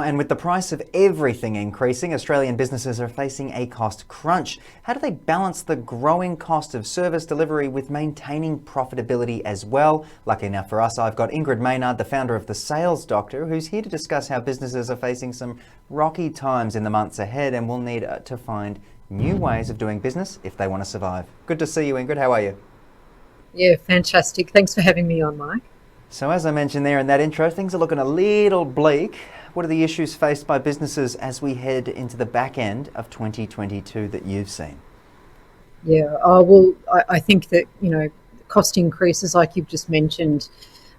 And with the price of everything increasing, Australian businesses are facing a cost crunch. How do they balance the growing cost of service delivery with maintaining profitability as well? Lucky enough for us, I've got Ingrid Maynard, the founder of The Sales Doctor, who's here to discuss how businesses are facing some rocky times in the months ahead and will need to find new ways of doing business if they want to survive. Good to see you, Ingrid. How are you? Yeah, fantastic. Thanks for having me on, Mike. So as I mentioned there in that intro, things are looking a little bleak. What are the issues faced by businesses as we head into the back end of 2022 that you've seen? Yeah, I think that, cost increases, like you've just mentioned,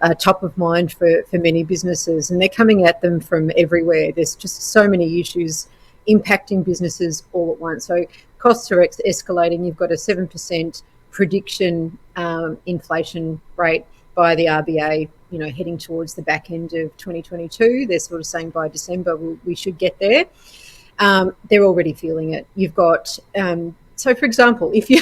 are top of mind for many businesses, and they're coming at them from everywhere. There's just so many issues impacting businesses all at once. So costs are escalating. You've got a 7% prediction inflation rate by the RBA, heading towards the back end of 2022. They're sort of saying by December we should get there. They're already feeling it. You've got, so for example, if you,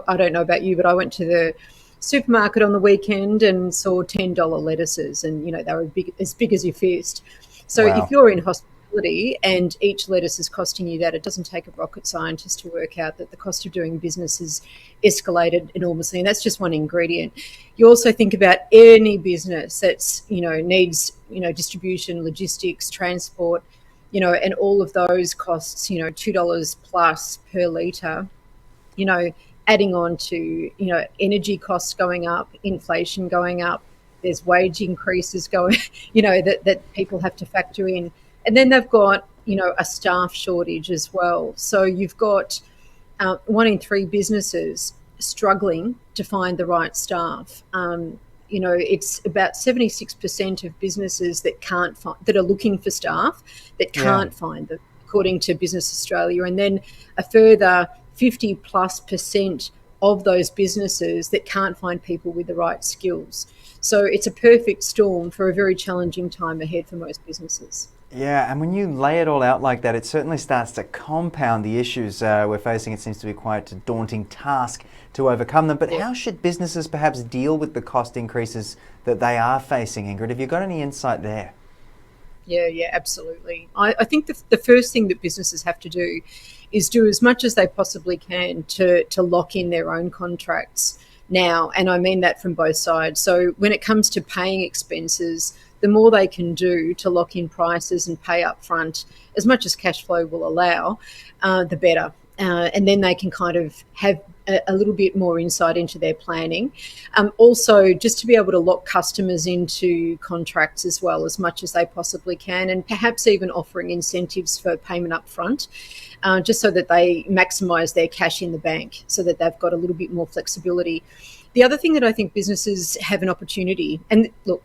I don't know about you, but I went to the supermarket on the weekend and saw $10 lettuces, and, they were as big as your fist. So if Wow. you're in hospitality and each lettuce is costing you that, it doesn't take a rocket scientist to work out that the cost of doing business has escalated enormously. And that's just one ingredient. You also think about any business that's, needs, distribution, logistics, transport, and all of those costs, $2 plus per litre, adding on to, energy costs going up, inflation going up, there's wage increases going, that people have to factor in. And then they've got, a staff shortage as well. So you've got 1 in 3 businesses struggling to find the right staff. It's about 76% of businesses that can't find, that are looking for staff that Yeah. can't find them, according to Business Australia. And then a further 50+% of those businesses that can't find people with the right skills. So it's a perfect storm for a very challenging time ahead for most businesses. Yeah, and when you lay it all out like that, it certainly starts to compound the issues we're facing. It seems to be quite a daunting task to overcome them. But Yeah. how should businesses perhaps deal with the cost increases that they are facing, Ingrid? Have you got any insight there? Yeah, absolutely. I think the first thing that businesses have to do is do as much as they possibly can to lock in their own contracts now. And I mean that from both sides. So when it comes to paying expenses, the more they can do to lock in prices and pay up front, as much as cash flow will allow, the better. And then they can kind of have a little bit more insight into their planning. Also, just to be able to lock customers into contracts as well as much as they possibly can, and perhaps even offering incentives for payment up front, just so that they maximise their cash in the bank, so that they've got a little bit more flexibility. The other thing that I think businesses have an opportunity, and look,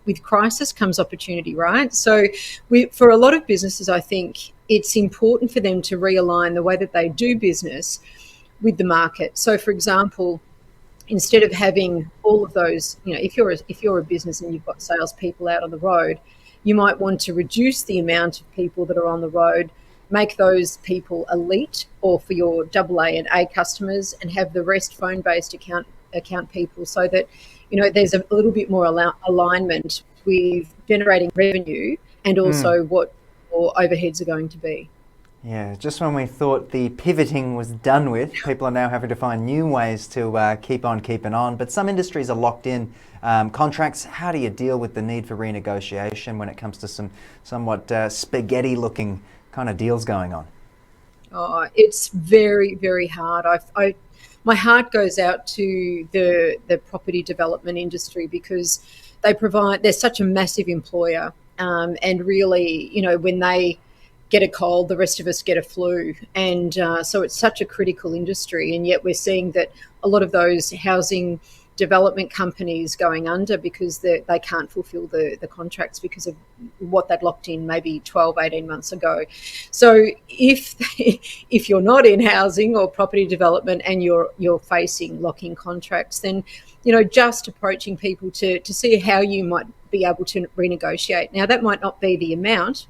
with crisis comes opportunity, right? So for a lot of businesses, I think it's important for them to realign the way that they do business with the market. So, for example, instead of having all of those, if you're a business and you've got salespeople out on the road, you might want to reduce the amount of people that are on the road, make those people elite or for your AA and A customers, and have the rest phone-based account people, so that there's a little bit more alignment with generating revenue and Mm. also what your overheads are going to be. Yeah, just when we thought the pivoting was done with, people are now having to find new ways to keep on keeping on. But some industries are locked in contracts. How do you deal with the need for renegotiation when it comes to some somewhat spaghetti-looking kind of deals going on? Oh, it's very, very hard. My heart goes out to the property development industry, because they're such a massive employer, and really, when they get a cold, the rest of us get a flu, and so it's such a critical industry, and yet we're seeing that a lot of those housing development companies going under because they can't fulfill the contracts because of what they'd locked in maybe 12, 18 months ago. So if you're not in housing or property development and you're facing locking contracts, then just approaching people to see how you might be able to renegotiate. Now, that might not be the amount,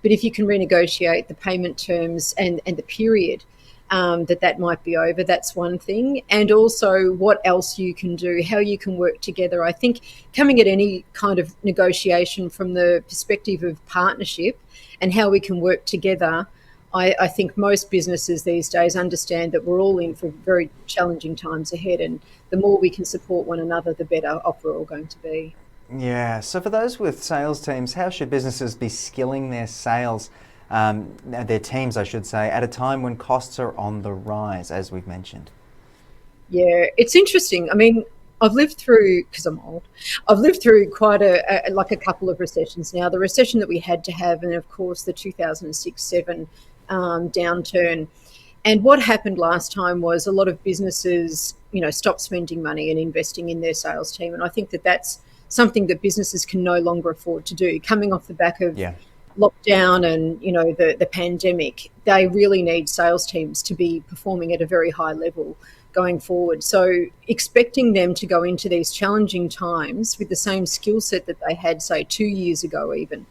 but if you can renegotiate the payment terms and the period, that might be over. That's one thing. And also what else you can do, how you can work together. I think coming at any kind of negotiation from the perspective of partnership and how we can work together, I think most businesses these days understand that we're all in for very challenging times ahead, and the more we can support one another, the better off we're all going to be. Yeah, so for those with sales teams, how should businesses be skilling their sales, their teams, I should say, at a time when costs are on the rise, as we've mentioned? Yeah, it's interesting. I mean, I've lived through, because I'm old, I've lived through quite a couple of recessions now. The recession that we had to have, and of course the 2006-7 downturn. And what happened last time was a lot of businesses, stopped spending money and investing in their sales team. And I think that that's something that businesses can no longer afford to do. Coming off the back of Yeah. lockdown and the pandemic, they really need sales teams to be performing at a very high level going forward. So expecting them to go into these challenging times with the same skill set that they had, say, 2 years ago even,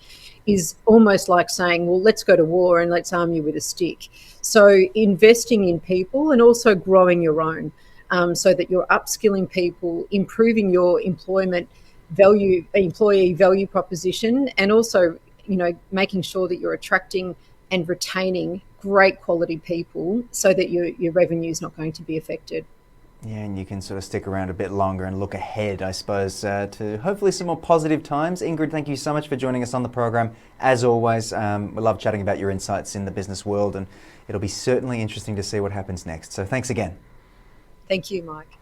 is almost like saying, well, let's go to war and let's arm you with a stick. So investing in people and also growing your own, so that you're upskilling people, improving your employee value proposition, and also making sure that you're attracting and retaining great quality people so that your revenue is not going to be affected. Yeah, and you can sort of stick around a bit longer and look ahead, I suppose, to hopefully some more positive times. Ingrid, thank you so much for joining us on the program. As always, we love chatting about your insights in the business world, and it'll be certainly interesting to see what happens next. So thanks again. Thank you, Mike.